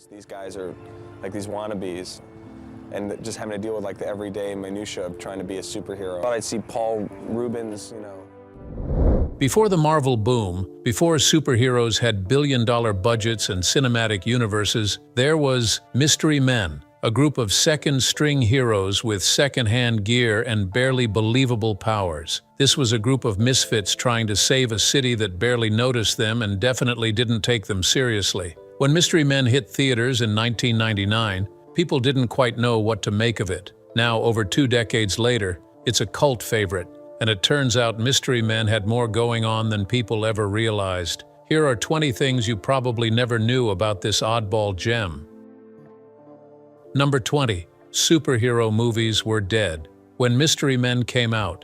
These guys are like these wannabes, and just having to deal with like the everyday minutia of trying to be a superhero. I thought I'd see Paul Rubens, Before the Marvel boom, before superheroes had billion-dollar budgets and cinematic universes, there was Mystery Men, a group of second-string heroes with second-hand gear and barely believable powers. This was a group of misfits trying to save a city that barely noticed them and definitely didn't take them seriously. When Mystery Men hit theaters in 1999, people didn't quite know what to make of it. Now, over 2 decades later, it's a cult favorite, and it turns out Mystery Men had more going on than people ever realized. Here are 20 things you probably never knew about this oddball gem. Number 20. Superhero movies were dead when Mystery Men came out.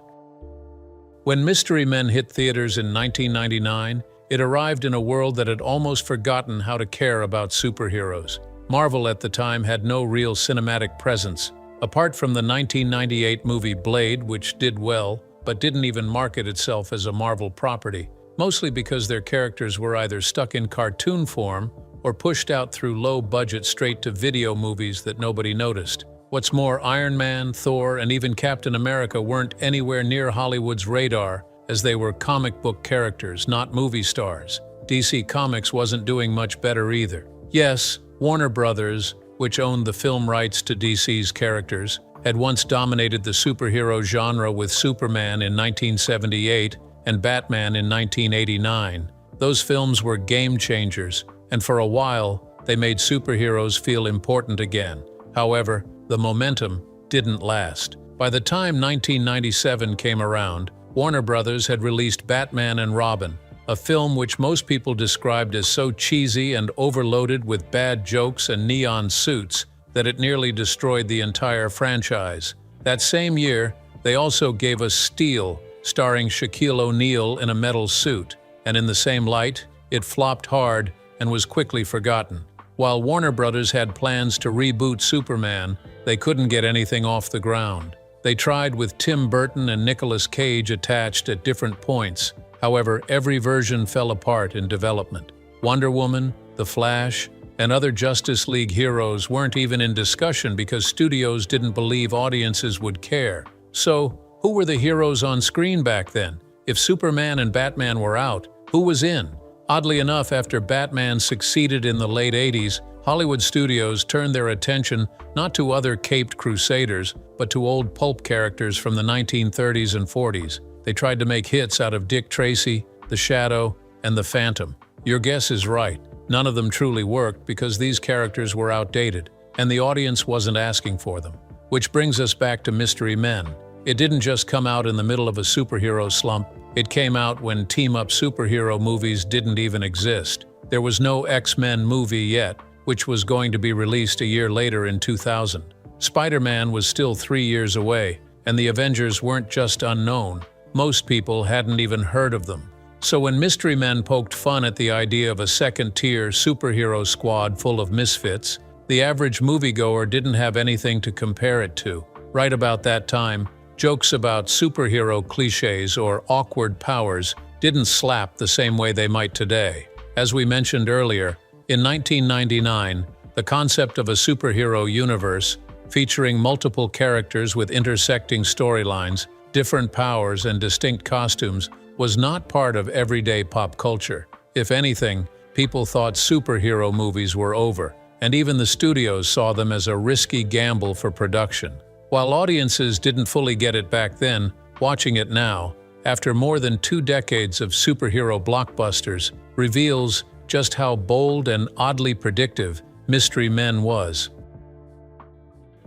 When Mystery Men hit theaters in 1999, it arrived in a world that had almost forgotten how to care about superheroes. Marvel at the time had no real cinematic presence, apart from the 1998 movie Blade, which did well, but didn't even market itself as a Marvel property, mostly because their characters were either stuck in cartoon form or pushed out through low-budget straight-to-video movies that nobody noticed. What's more, Iron Man, Thor, and even Captain America weren't anywhere near Hollywood's radar, as they were comic book characters, not movie stars. DC Comics wasn't doing much better either. Yes, Warner Brothers, which owned the film rights to DC's characters, had once dominated the superhero genre with Superman in 1978 and Batman in 1989. Those films were game changers, and for a while, they made superheroes feel important again. However, the momentum didn't last. By the time 1997 came around, Warner Brothers had released Batman and Robin, a film which most people described as so cheesy and overloaded with bad jokes and neon suits that it nearly destroyed the entire franchise. That same year, they also gave us Steel, starring Shaquille O'Neal in a metal suit, and in the same light, it flopped hard and was quickly forgotten. While Warner Brothers had plans to reboot Superman, they couldn't get anything off the ground. They tried with Tim Burton and Nicolas Cage attached at different points. However, every version fell apart in development. Wonder Woman, The Flash, and other Justice League heroes weren't even in discussion because studios didn't believe audiences would care. So, who were the heroes on screen back then? If Superman and Batman were out, who was in? Oddly enough, after Batman succeeded in the late 80s, Hollywood studios turned their attention not to other caped crusaders, but to old pulp characters from the 1930s and 40s. They tried to make hits out of Dick Tracy, The Shadow, and The Phantom. Your guess is right. None of them truly worked because these characters were outdated, and the audience wasn't asking for them. Which brings us back to Mystery Men. It didn't just come out in the middle of a superhero slump. It came out when team-up superhero movies didn't even exist. There was no X-Men movie yet, which was going to be released a year later in 2000. Spider-Man was still 3 years away, and the Avengers weren't just unknown. Most people hadn't even heard of them. So when Mystery Men poked fun at the idea of a second-tier superhero squad full of misfits, the average moviegoer didn't have anything to compare it to. Right about that time, jokes about superhero cliches or awkward powers didn't slap the same way they might today. As we mentioned earlier, in 1999, the concept of a superhero universe, featuring multiple characters with intersecting storylines, different powers, and distinct costumes, was not part of everyday pop culture. If anything, people thought superhero movies were over, and even the studios saw them as a risky gamble for production. While audiences didn't fully get it back then, watching it now, after more than 2 decades of superhero blockbusters, reveals just how bold and oddly predictive Mystery Men was.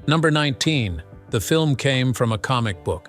Number 19. The film came from a comic book.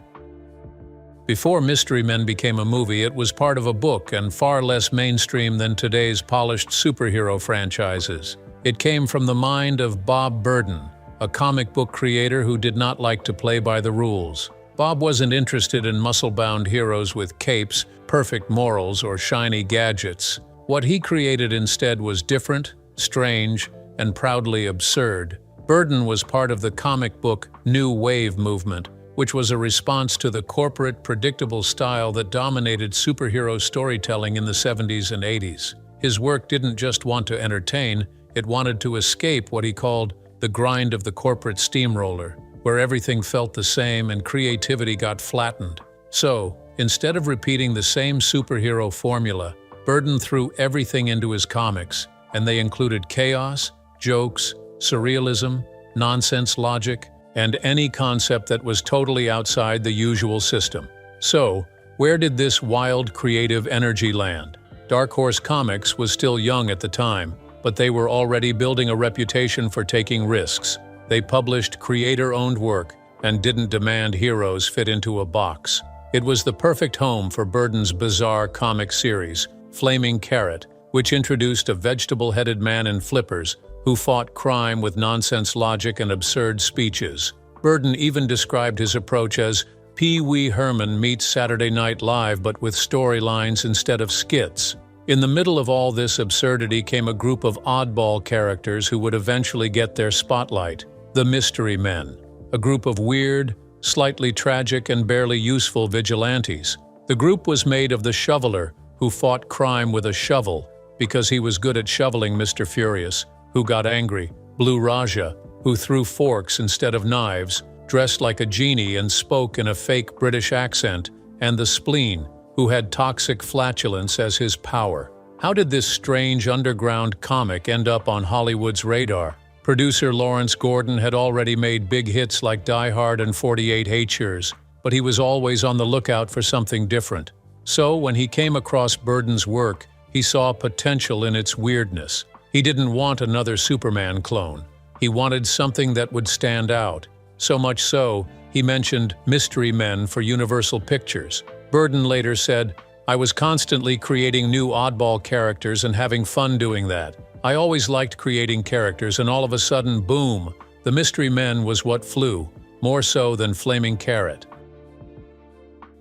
Before Mystery Men became a movie, it was part of a book and far less mainstream than today's polished superhero franchises. It came from the mind of Bob Burden, a comic book creator who did not like to play by the rules. Bob wasn't interested in muscle-bound heroes with capes, perfect morals, or shiny gadgets. What he created instead was different, strange, and proudly absurd. Burden was part of the comic book New Wave movement, which was a response to the corporate, predictable style that dominated superhero storytelling in the 70s and 80s. His work didn't just want to entertain, It wanted to escape what he called the grind of the corporate steamroller, where everything felt the same and creativity got flattened. So, instead of repeating the same superhero formula, Burden threw everything into his comics, and they included chaos, jokes, surrealism, nonsense logic, and any concept that was totally outside the usual system. So, where did this wild creative energy land? Dark Horse Comics was still young at the time, but they were already building a reputation for taking risks. They published creator-owned work and didn't demand heroes fit into a box. It was the perfect home for Burden's bizarre comic series, Flaming Carrot, which introduced a vegetable-headed man in flippers who fought crime with nonsense logic and absurd speeches. Burden even described his approach as Pee Wee Herman meets Saturday Night Live but with storylines instead of skits. In the middle of all this absurdity came a group of oddball characters who would eventually get their spotlight, the Mystery Men, a group of weird, slightly tragic and barely useful vigilantes. The group was made of the Shoveler, who fought crime with a shovel because he was good at shoveling Mr. Furious, who got angry, Blue Raja, who threw forks instead of knives, dressed like a genie and spoke in a fake British accent, and the Spleen, who had toxic flatulence as his power. How did this strange underground comic end up on Hollywood's radar? Producer Lawrence Gordon had already made big hits like Die Hard and 48 H'ers, but he was always on the lookout for something different. So, when he came across Burden's work, he saw potential in its weirdness. He didn't want another Superman clone. He wanted something that would stand out. So much so, he mentioned Mystery Men for Universal Pictures. Burden later said, "I was constantly creating new oddball characters and having fun doing that. I always liked creating characters, and all of a sudden, boom, the Mystery Men was what flew, more so than Flaming Carrot."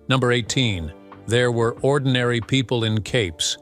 Number 18. There were ordinary people in capes.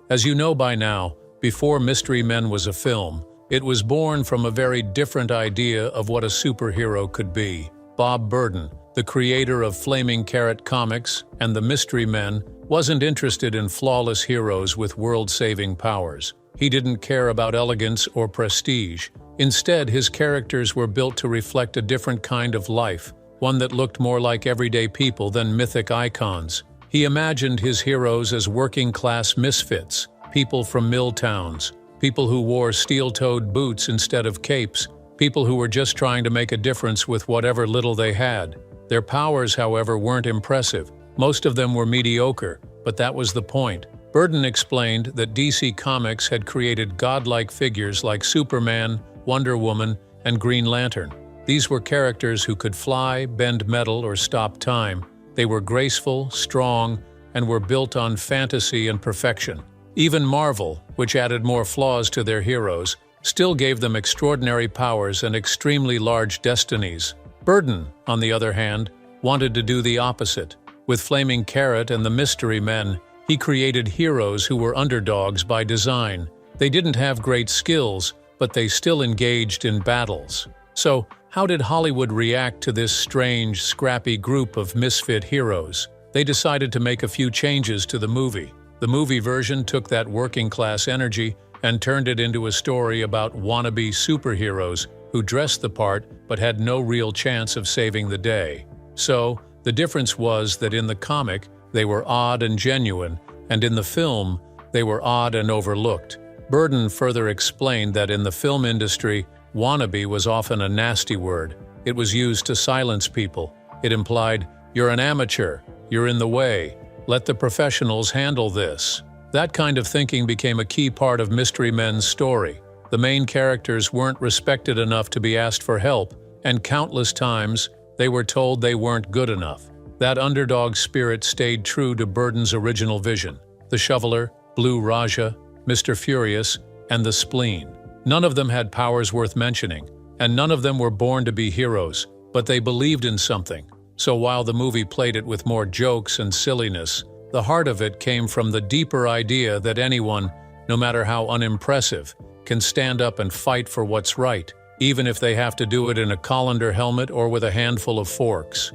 As you know by now, before Mystery Men was a film, it was born from a very different idea of what a superhero could be. Bob Burden, the creator of Flaming Carrot Comics and the Mystery Men, wasn't interested in flawless heroes with world-saving powers. He didn't care about elegance or prestige. Instead, his characters were built to reflect a different kind of life, one that looked more like everyday people than mythic icons. He imagined his heroes as working-class misfits, people from mill towns, people who wore steel-toed boots instead of capes, people who were just trying to make a difference with whatever little they had. Their powers, however, weren't impressive. Most of them were mediocre, but that was the point. Burden explained that DC Comics had created godlike figures like Superman, Wonder Woman, and Green Lantern. These were characters who could fly, bend metal, or stop time. They were graceful, strong, and were built on fantasy and perfection. Even Marvel, which added more flaws to their heroes, still gave them extraordinary powers and extremely large destinies. Burden, on the other hand, wanted to do the opposite. With Flaming Carrot and the Mystery Men, he created heroes who were underdogs by design. They didn't have great skills, but they still engaged in battles. So, how did Hollywood react to this strange, scrappy group of misfit heroes? They decided to make a few changes to the movie. The movie version took that working-class energy and turned it into a story about wannabe superheroes who dressed the part but had no real chance of saving the day. So, the difference was that in the comic, they were odd and genuine, and in the film, they were odd and overlooked. Burden further explained that in the film industry, wannabe was often a nasty word. It was used to silence people. It implied, "You're an amateur, you're in the way, let the professionals handle this." That kind of thinking became a key part of Mystery Men's story. The main characters weren't respected enough to be asked for help, and countless times, they were told they weren't good enough. That underdog spirit stayed true to Burden's original vision. The Shoveler, Blue Raja, Mr. Furious, and the Spleen. None of them had powers worth mentioning, and none of them were born to be heroes, but they believed in something. So while the movie played it with more jokes and silliness, the heart of it came from the deeper idea that anyone, no matter how unimpressive, can stand up and fight for what's right, even if they have to do it in a colander helmet or with a handful of forks.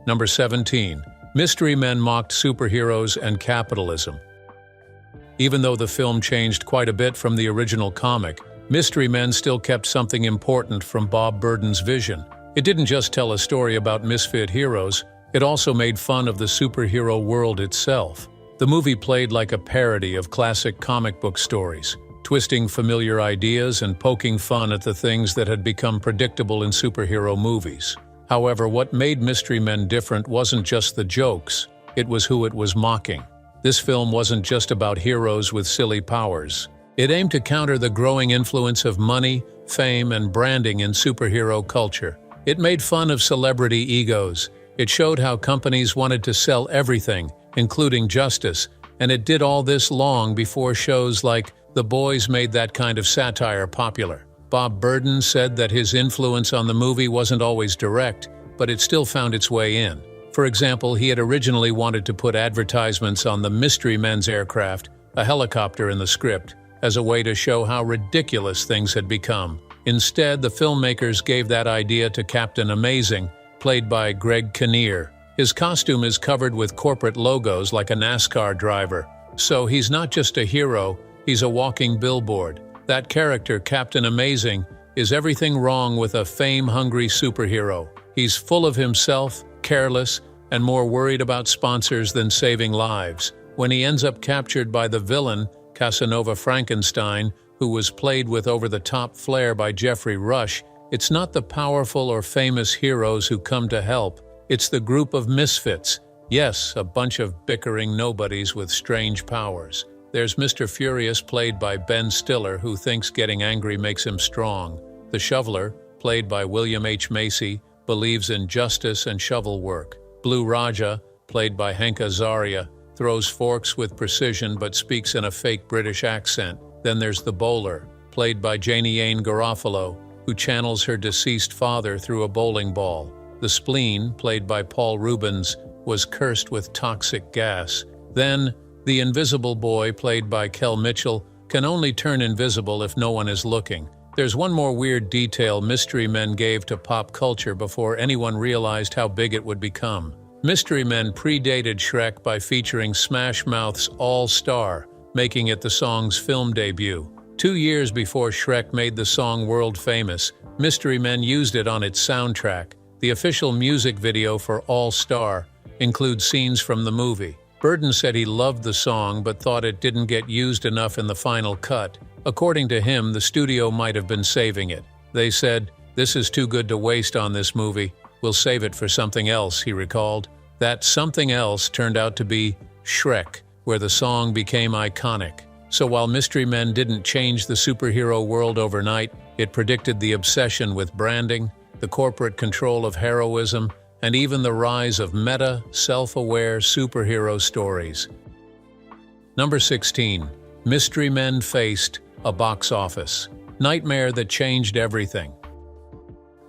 Number 17. Mystery Men mocked superheroes and capitalism. Even though the film changed quite a bit from the original comic, Mystery Men still kept something important from Bob Burden's vision. It didn't just tell a story about misfit heroes, it also made fun of the superhero world itself. The movie played like a parody of classic comic book stories, twisting familiar ideas and poking fun at the things that had become predictable in superhero movies. However, what made Mystery Men different wasn't just the jokes, it was who it was mocking. This film wasn't just about heroes with silly powers. It aimed to counter the growing influence of money, fame, and branding in superhero culture. It made fun of celebrity egos. It showed how companies wanted to sell everything, including justice, and it did all this long before shows like The Boys made that kind of satire popular. Bob Burden said that his influence on the movie wasn't always direct, but it still found its way in. For example, he had originally wanted to put advertisements on the Mystery Men's aircraft, a helicopter in the script, as a way to show how ridiculous things had become. Instead, the filmmakers gave that idea to Captain Amazing, played by Greg Kinnear. His costume is covered with corporate logos like a NASCAR driver. So he's not just a hero, he's a walking billboard. That character, Captain Amazing, is everything wrong with a fame-hungry superhero. He's full of himself, careless, and more worried about sponsors than saving lives. When he ends up captured by the villain, Casanova Frankenstein, who was played with over-the-top flair by Jeffrey Rush, it's not the powerful or famous heroes who come to help. It's the group of misfits. Yes, a bunch of bickering nobodies with strange powers. There's Mr. Furious, played by Ben Stiller, who thinks getting angry makes him strong. The Shoveler, played by William H. Macy, believes in justice and shovel work. Blue Raja, played by Hank Azaria, throws forks with precision but speaks in a fake British accent. Then there's the Bowler, played by Janie Ann Garofalo, who channels her deceased father through a bowling ball. The Spleen, played by Paul Rubens, was cursed with toxic gas. Then, the Invisible Boy, played by Kel Mitchell, can only turn invisible if no one is looking. There's one more weird detail Mystery Men gave to pop culture before anyone realized how big it would become. Mystery Men predated Shrek by featuring Smash Mouth's All Star, making it the song's film debut. 2 years before Shrek made the song world famous, Mystery Men used it on its soundtrack. The official music video for All Star includes scenes from the movie. Burden said he loved the song but thought it didn't get used enough in the final cut. According to him, the studio might have been saving it. They said, "This is too good to waste on this movie. We'll save it for something else," he recalled. That something else turned out to be Shrek, where the song became iconic. So while Mystery Men didn't change the superhero world overnight, it predicted the obsession with branding, the corporate control of heroism, and even the rise of meta, self-aware superhero stories. Number 16. Mystery Men faced a box office nightmare that changed everything.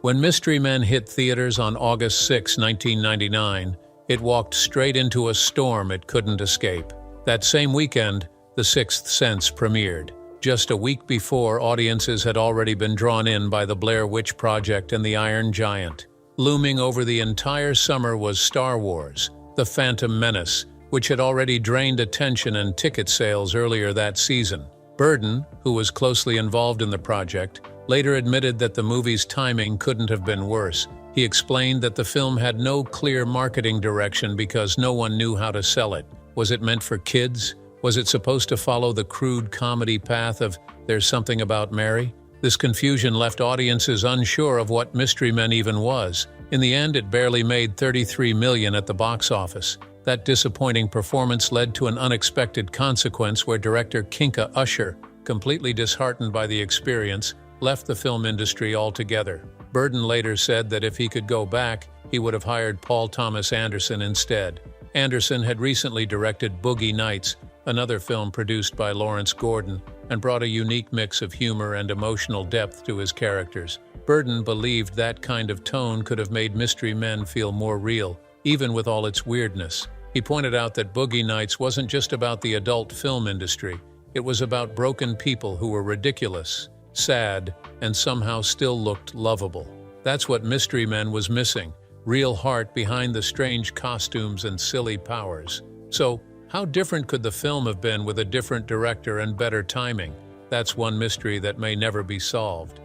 When Mystery Men hit theaters on August 6, 1999, it walked straight into a storm it couldn't escape. That same weekend, The Sixth Sense premiered. Just a week before, audiences had already been drawn in by The Blair Witch Project and The Iron Giant. Looming over the entire summer was Star Wars, The Phantom Menace, which had already drained attention and ticket sales earlier that season. Burden, who was closely involved in the project, later admitted that the movie's timing couldn't have been worse. He explained that the film had no clear marketing direction because no one knew how to sell it. Was it meant for kids? Was it supposed to follow the crude comedy path of There's Something About Mary? This confusion left audiences unsure of what Mystery Men even was. In the end, it barely made $33 million at the box office. That disappointing performance led to an unexpected consequence where director Kinka Usher, completely disheartened by the experience, left the film industry altogether. Burden later said that if he could go back, he would have hired Paul Thomas Anderson instead. Anderson had recently directed Boogie Nights, another film produced by Lawrence Gordon, and brought a unique mix of humor and emotional depth to his characters. Burden believed that kind of tone could have made Mystery Men feel more real, even with all its weirdness. He pointed out that Boogie Nights wasn't just about the adult film industry. It was about broken people who were ridiculous, sad, and somehow still looked lovable. That's what Mystery Men was missing, real heart behind the strange costumes and silly powers. So, How different could the film have been with a different director and better timing? That's one mystery that may never be solved.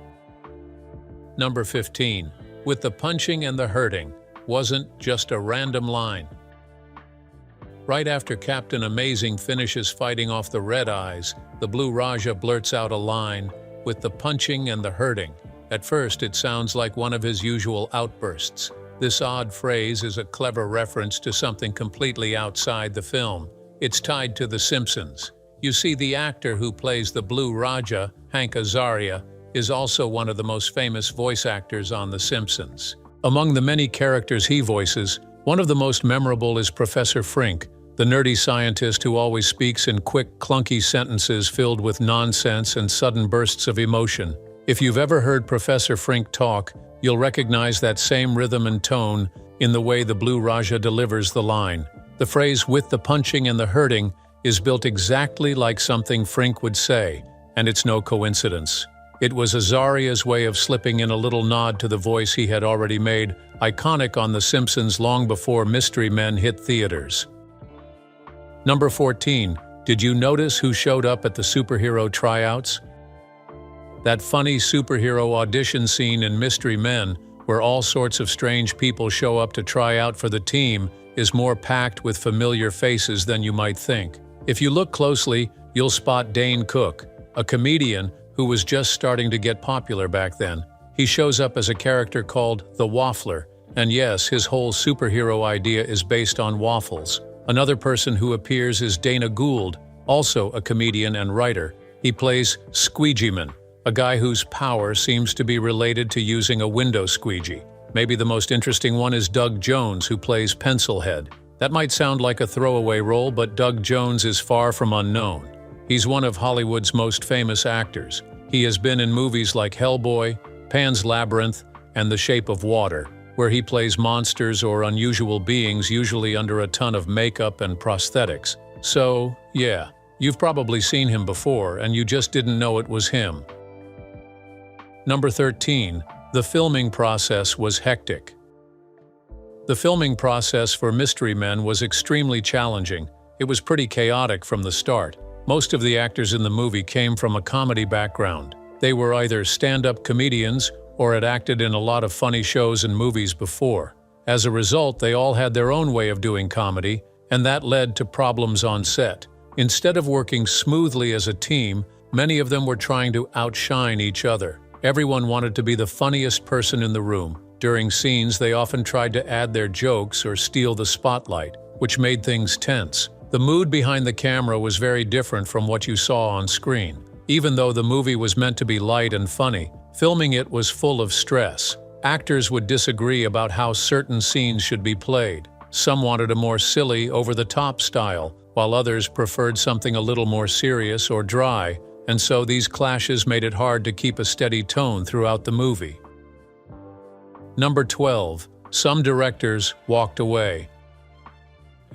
Number 15. With the punching and the hurting, wasn't just a random line. Right after Captain Amazing finishes fighting off the Red Eyes, the Blue Raja blurts out a line, "With the punching and the hurting." At first, it sounds like one of his usual outbursts. This odd phrase is a clever reference to something completely outside the film. It's tied to The Simpsons. You see, the actor who plays the Blue Raja, Hank Azaria, is also one of the most famous voice actors on The Simpsons. Among the many characters he voices, one of the most memorable is Professor Frink, the nerdy scientist who always speaks in quick, clunky sentences filled with nonsense and sudden bursts of emotion. If you've ever heard Professor Frink talk, you'll recognize that same rhythm and tone in the way the Blue Raja delivers the line. The phrase, "with the punching and the hurting," is built exactly like something Frink would say, and it's no coincidence. It was Azaria's way of slipping in a little nod to the voice he had already made iconic on The Simpsons long before Mystery Men hit theaters. Number 14. Did you notice who showed up at the superhero tryouts? That funny superhero audition scene in Mystery Men, where all sorts of strange people show up to try out for the team, is more packed with familiar faces than you might think. If you look closely, you'll spot Dane Cook, a comedian who was just starting to get popular back then. He shows up as a character called the Waffler, and yes, his whole superhero idea is based on waffles. Another person who appears is Dana Gould, also a comedian and writer. He plays Squeegeeman, a guy whose power seems to be related to using a window squeegee. Maybe the most interesting one is Doug Jones, who plays Pencilhead. That might sound like a throwaway role, but Doug Jones is far from unknown. He's one of Hollywood's most famous actors. He has been in movies like Hellboy, Pan's Labyrinth, and The Shape of Water, where he plays monsters or unusual beings, usually under a ton of makeup and prosthetics. So, yeah, you've probably seen him before, and you just didn't know it was him. Number 13. The filming process was hectic. The filming process for Mystery Men was extremely challenging. It was pretty chaotic from the start. Most of the actors in the movie came from a comedy background. They were either stand-up comedians or had acted in a lot of funny shows and movies before. As a result, they all had their own way of doing comedy, and that led to problems on set. Instead of working smoothly as a team, many of them were trying to outshine each other. Everyone wanted to be the funniest person in the room. During scenes, they often tried to add their jokes or steal the spotlight, which made things tense. The mood behind the camera was very different from what you saw on screen. Even though the movie was meant to be light and funny, filming it was full of stress. Actors would disagree about how certain scenes should be played. Some wanted a more silly, over-the-top style, while others preferred something a little more serious or dry, and so these clashes made it hard to keep a steady tone throughout the movie. Number 12. Some directors walked away.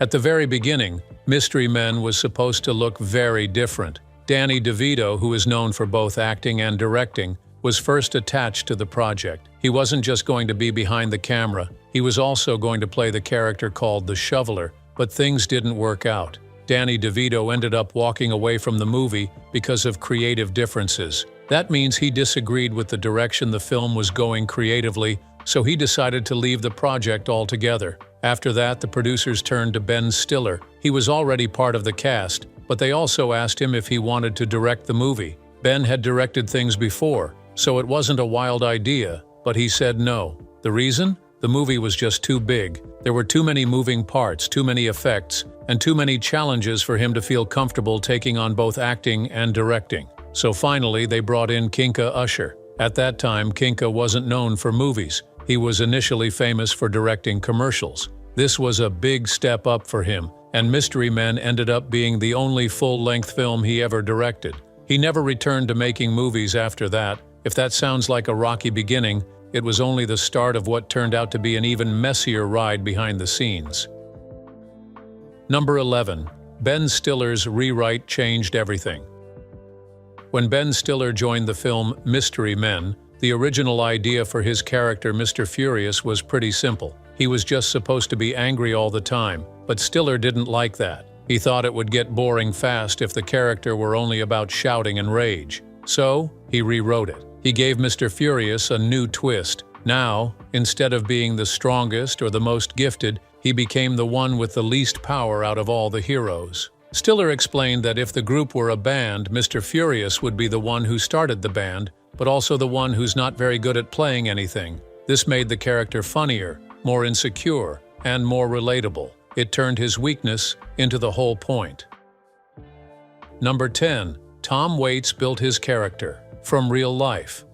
At the very beginning, Mystery Men was supposed to look very different. Danny DeVito, who is known for both acting and directing, was first attached to the project. He wasn't just going to be behind the camera, he was also going to play the character called the Shoveler, but things didn't work out. Danny DeVito ended up walking away from the movie because of creative differences. That means he disagreed with the direction the film was going creatively, so he decided to leave the project altogether. After that, the producers turned to Ben Stiller. He was already part of the cast, but they also asked him if he wanted to direct the movie. Ben had directed things before, so it wasn't a wild idea, but he said no. The reason? The movie was just too big. There were too many moving parts, too many effects, and too many challenges for him to feel comfortable taking on both acting and directing. So finally, they brought in Kinka Usher. At that time, Kinka wasn't known for movies. He was initially famous for directing commercials. This was a big step up for him, and Mystery Men ended up being the only full-length film he ever directed. He never returned to making movies after that. If that sounds like a rocky beginning, it was only the start of what turned out to be an even messier ride behind the scenes. Number 11. Ben Stiller's rewrite changed everything. When Ben Stiller joined the film Mystery Men, the original idea for his character Mr. Furious was pretty simple. He was just supposed to be angry all the time, but Stiller didn't like that. He thought it would get boring fast if the character were only about shouting and rage. So, he rewrote it. He gave Mr. Furious a new twist. Now, instead of being the strongest or the most gifted, he became the one with the least power out of all the heroes. Stiller explained that if the group were a band, Mr. Furious would be the one who started the band, but also the one who's not very good at playing anything. This made the character funnier, more insecure, and more relatable. It turned his weakness into the whole point. Number 10. Tom Waits built his character from real life.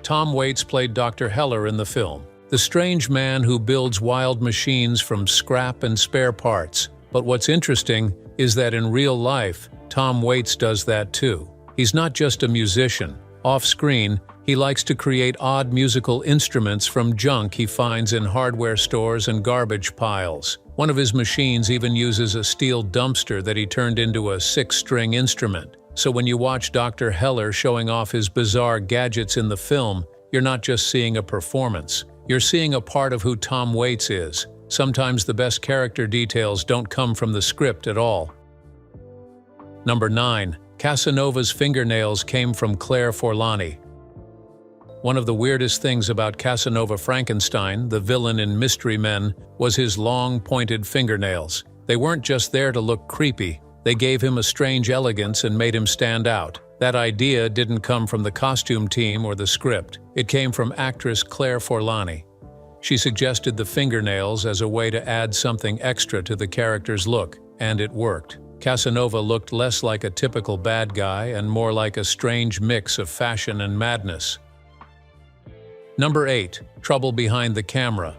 Tom Waits played Dr. Heller in the film, the strange man who builds wild machines from scrap and spare parts. But what's interesting is that in real life, Tom Waits does that too. He's not just a musician. Off-screen, he likes to create odd musical instruments from junk he finds in hardware stores and garbage piles. One of his machines even uses a steel dumpster that he turned into a 6-string instrument. So when you watch Dr. Heller showing off his bizarre gadgets in the film, you're not just seeing a performance. You're seeing a part of who Tom Waits is. Sometimes the best character details don't come from the script at all. Number 9. Casanova's fingernails came from Claire Forlani. One of the weirdest things about Casanova Frankenstein, the villain in Mystery Men, was his long, pointed fingernails. They weren't just there to look creepy. They gave him a strange elegance and made him stand out. That idea didn't come from the costume team or the script. It came from actress Claire Forlani. She suggested the fingernails as a way to add something extra to the character's look, and it worked. Casanova looked less like a typical bad guy and more like a strange mix of fashion and madness. Number 8. Trouble behind the camera.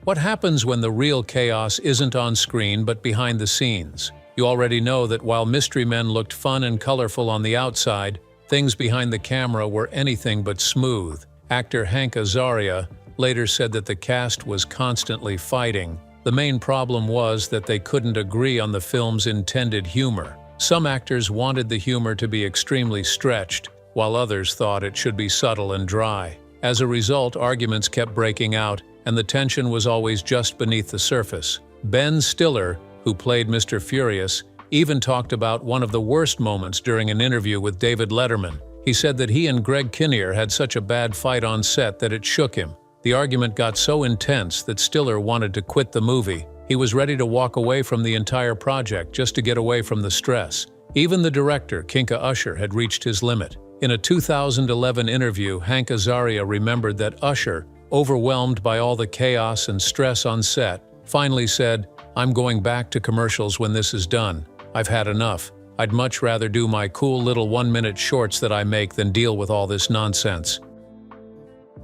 What happens when the real chaos isn't on screen but behind the scenes? You already know that while Mystery Men looked fun and colorful on the outside, things behind the camera were anything but smooth. Actor Hank Azaria later said that the cast was constantly fighting. The main problem was that they couldn't agree on the film's intended humor. Some actors wanted the humor to be extremely stretched, while others thought it should be subtle and dry. As a result, arguments kept breaking out, and the tension was always just beneath the surface. Ben Stiller, who played Mr. Furious, even talked about one of the worst moments during an interview with David Letterman. He said that he and Greg Kinnear had such a bad fight on set that it shook him. The argument got so intense that Stiller wanted to quit the movie. He was ready to walk away from the entire project just to get away from the stress. Even the director, Kinka Usher, had reached his limit. In a 2011 interview, Hank Azaria remembered that Usher, overwhelmed by all the chaos and stress on set, finally said, "I'm going back to commercials when this is done. I've had enough. I'd much rather do my cool little 1-minute shorts that I make than deal with all this nonsense."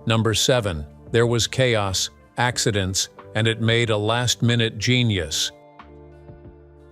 Number 7. There was chaos, accidents, and it made a last-minute genius.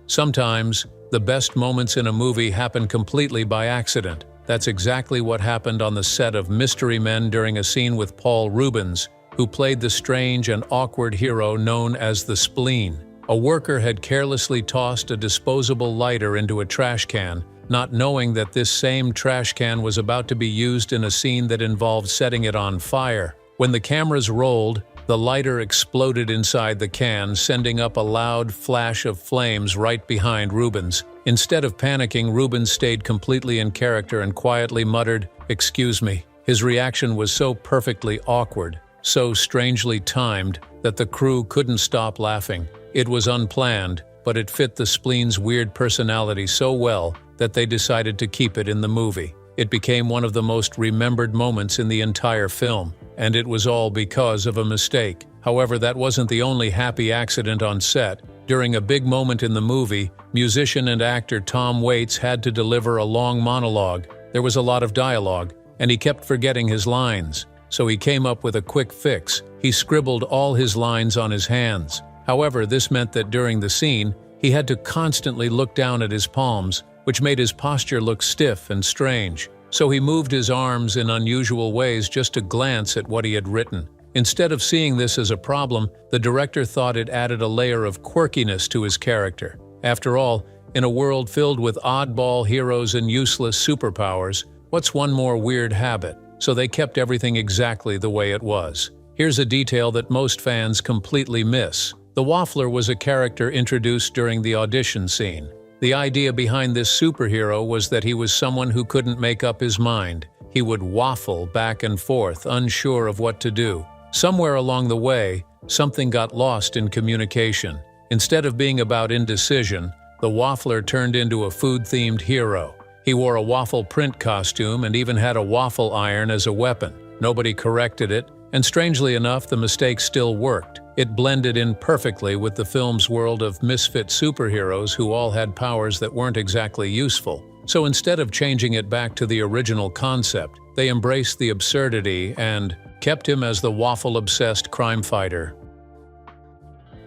Sometimes, the best moments in a movie happen completely by accident. That's exactly what happened on the set of Mystery Men during a scene with Paul Rubens, who played the strange and awkward hero known as the Spleen. A worker had carelessly tossed a disposable lighter into a trash can, not knowing that this same trash can was about to be used in a scene that involved setting it on fire. When the cameras rolled, the lighter exploded inside the can, sending up a loud flash of flames right behind Rubens. Instead of panicking, Rubens stayed completely in character and quietly muttered, "Excuse me." His reaction was so perfectly awkward, so strangely timed, that the crew couldn't stop laughing. It was unplanned, but it fit the Spleen's weird personality so well that they decided to keep it in the movie. It became one of the most remembered moments in the entire film, and it was all because of a mistake. However, that wasn't the only happy accident on set. During a big moment in the movie, musician and actor Tom Waits had to deliver a long monologue. There was a lot of dialogue, and he kept forgetting his lines. So he came up with a quick fix. He scribbled all his lines on his hands. However, this meant that during the scene, he had to constantly look down at his palms, which made his posture look stiff and strange. So he moved his arms in unusual ways just to glance at what he had written. Instead of seeing this as a problem, the director thought it added a layer of quirkiness to his character. After all, in a world filled with oddball heroes and useless superpowers, what's one more weird habit? So they kept everything exactly the way it was. Here's a detail that most fans completely miss. The Waffler was a character introduced during the audition scene. The idea behind this superhero was that he was someone who couldn't make up his mind. He would waffle back and forth, unsure of what to do. Somewhere along the way, something got lost in communication. Instead of being about indecision, the Waffler turned into a food-themed hero. He wore a waffle print costume and even had a waffle iron as a weapon. Nobody corrected it, and strangely enough, the mistake still worked. It blended in perfectly with the film's world of misfit superheroes who all had powers that weren't exactly useful. So instead of changing it back to the original concept, they embraced the absurdity and kept him as the waffle-obsessed crime fighter.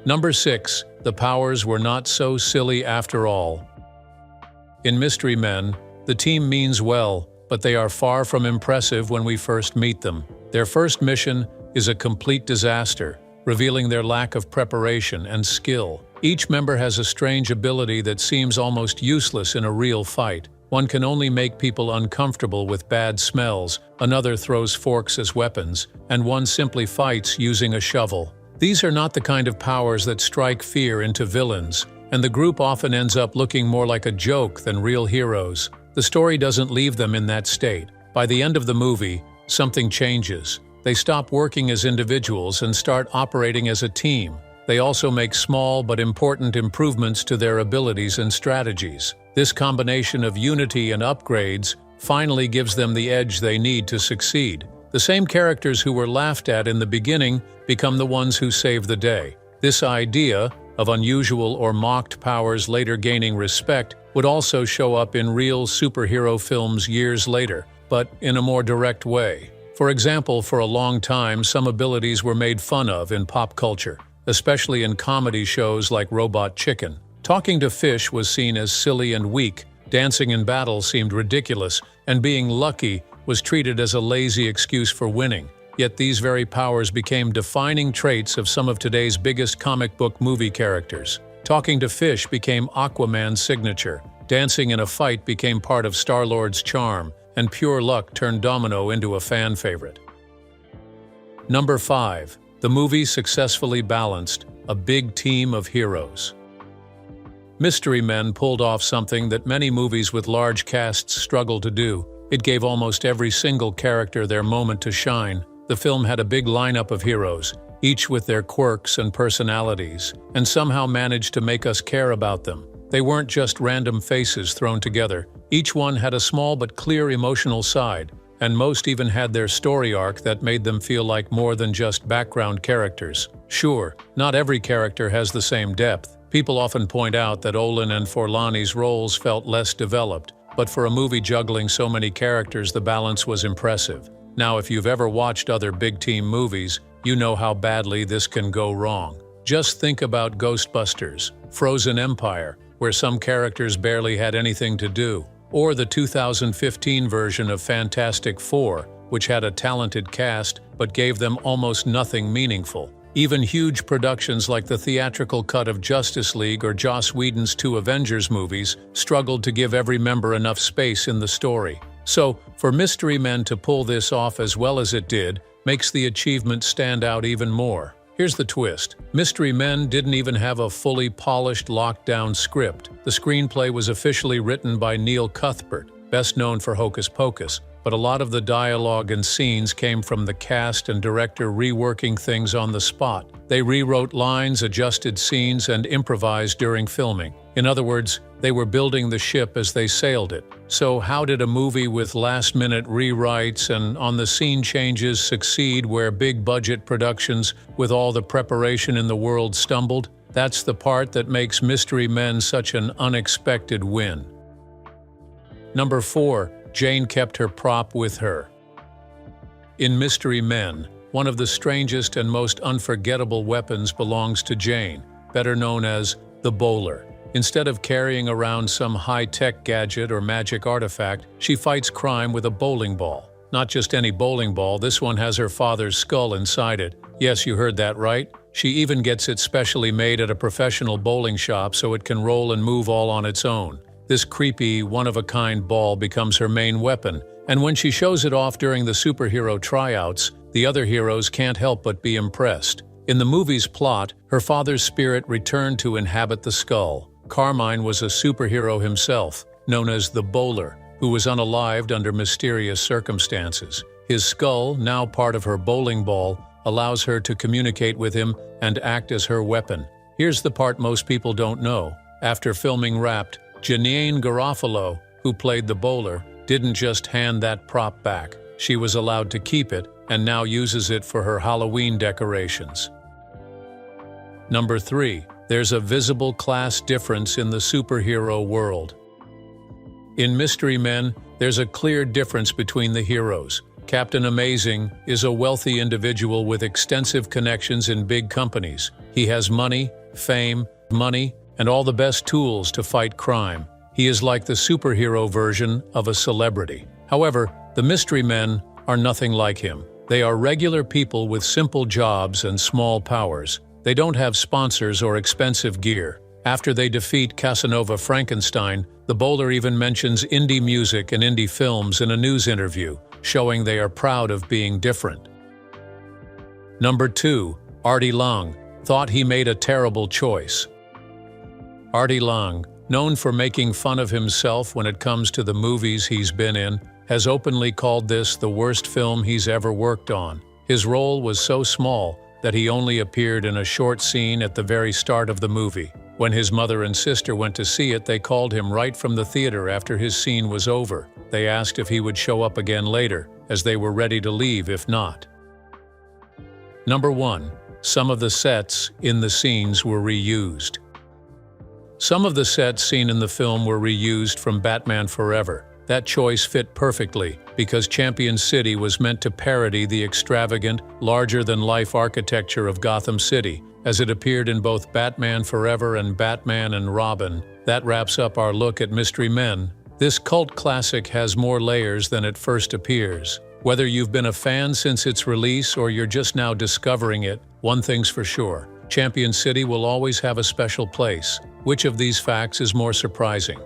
Number 6. The powers were not so silly after all. In Mystery Men, the team means well, but they are far from impressive when we first meet them. Their first mission is a complete disaster, revealing their lack of preparation and skill. Each member has a strange ability that seems almost useless in a real fight. One can only make people uncomfortable with bad smells, another throws forks as weapons, and one simply fights using a shovel. These are not the kind of powers that strike fear into villains, and the group often ends up looking more like a joke than real heroes. The story doesn't leave them in that state. By the end of the movie, something changes. They stop working as individuals and start operating as a team. They also make small but important improvements to their abilities and strategies. This combination of unity and upgrades finally gives them the edge they need to succeed. The same characters who were laughed at in the beginning become the ones who save the day. This idea of unusual or mocked powers later gaining respect would also show up in real superhero films years later, but in a more direct way. For example, for a long time, some abilities were made fun of in pop culture, especially in comedy shows like Robot Chicken. Talking to fish was seen as silly and weak, dancing in battle seemed ridiculous, and being lucky was treated as a lazy excuse for winning. Yet these very powers became defining traits of some of today's biggest comic book movie characters. Talking to fish became Aquaman's signature, dancing in a fight became part of Star-Lord's charm, and pure luck turned Domino into a fan favorite. Number 5. The movie successfully balanced a big team of heroes. Mystery Men pulled off something that many movies with large casts struggle to do. It gave almost every single character their moment to shine. The film had a big lineup of heroes, each with their quirks and personalities, and somehow managed to make us care about them. They weren't just random faces thrown together. Each one had a small but clear emotional side, and most even had their story arc that made them feel like more than just background characters. Sure, not every character has the same depth. People often point out that Olin and Forlani's roles felt less developed, but for a movie juggling so many characters, the balance was impressive. Now, if you've ever watched other big team movies, you know how badly this can go wrong. Just think about Ghostbusters, Frozen Empire, where some characters barely had anything to do, or the 2015 version of Fantastic Four, which had a talented cast but gave them almost nothing meaningful. Even huge productions like the theatrical cut of Justice League or Joss Whedon's 2 Avengers movies struggled to give every member enough space in the story. So, for Mystery Men to pull this off as well as it did makes the achievement stand out even more. Here's the twist. Mystery Men didn't even have a fully polished, locked-down script. The screenplay was officially written by Neil Cuthbert, best known for Hocus Pocus, but a lot of the dialogue and scenes came from the cast and director reworking things on the spot. They rewrote lines, adjusted scenes, and improvised during filming. In other words, they were building the ship as they sailed it. So how did a movie with last-minute rewrites and on-the-scene changes succeed where big-budget productions with all the preparation in the world stumbled? That's the part that makes Mystery Men such an unexpected win. Number 4. Jane kept her prop with her. In Mystery Men, one of the strangest and most unforgettable weapons belongs to Jane, better known as the bowler. Instead of carrying around some high-tech gadget or magic artifact, she fights crime with a bowling ball. Not just any bowling ball, this one has her father's skull inside it. Yes, you heard that right. She even gets it specially made at a professional bowling shop so it can roll and move all on its own. This creepy, one-of-a-kind ball becomes her main weapon, and when she shows it off during the superhero tryouts, the other heroes can't help but be impressed. In the movie's plot, her father's spirit returned to inhabit the skull. Carmine was a superhero himself, known as the Bowler, who was unalived under mysterious circumstances. His skull, now part of her bowling ball, allows her to communicate with him and act as her weapon. Here's the part most people don't know. After filming Wrapped, Janine Garofalo, who played the Bowler, didn't just hand that prop back. She was allowed to keep it and now uses it for her Halloween decorations. Number 3. There's a visible class difference in the superhero world. In Mystery Men, there's a clear difference between the heroes. Captain Amazing is a wealthy individual with extensive connections in big companies. He has money, fame, and all the best tools to fight crime. He is like the superhero version of a celebrity. However, the Mystery Men are nothing like him. They are regular people with simple jobs and small powers. They don't have sponsors or expensive gear. After they defeat Casanova Frankenstein, the Bowler even mentions indie music and indie films in a news interview, showing they are proud of being different. Number 2. Artie Lang thought he made a terrible choice. Artie Lang, known for making fun of himself when it comes to the movies he's been in, has openly called this the worst film he's ever worked on. His role was so small that he only appeared in a short scene at the very start of the movie. When his mother and sister went to see it, they called him right from the theater after his scene was over. They asked if he would show up again later, as they were ready to leave if not. Number 1. Some of the sets in the scenes were reused. Some of the sets seen in the film were reused from Batman Forever. That choice fit perfectly, because Champion City was meant to parody the extravagant, larger-than-life architecture of Gotham City, as it appeared in both Batman Forever and Batman and Robin. That wraps up our look at Mystery Men. This cult classic has more layers than it first appears. Whether you've been a fan since its release or you're just now discovering it, one thing's for sure: Champion City will always have a special place. Which of these facts is more surprising?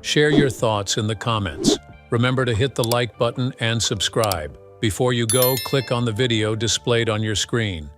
Share your thoughts in the comments. Remember to hit the like button and subscribe. Before you go, click on the video displayed on your screen.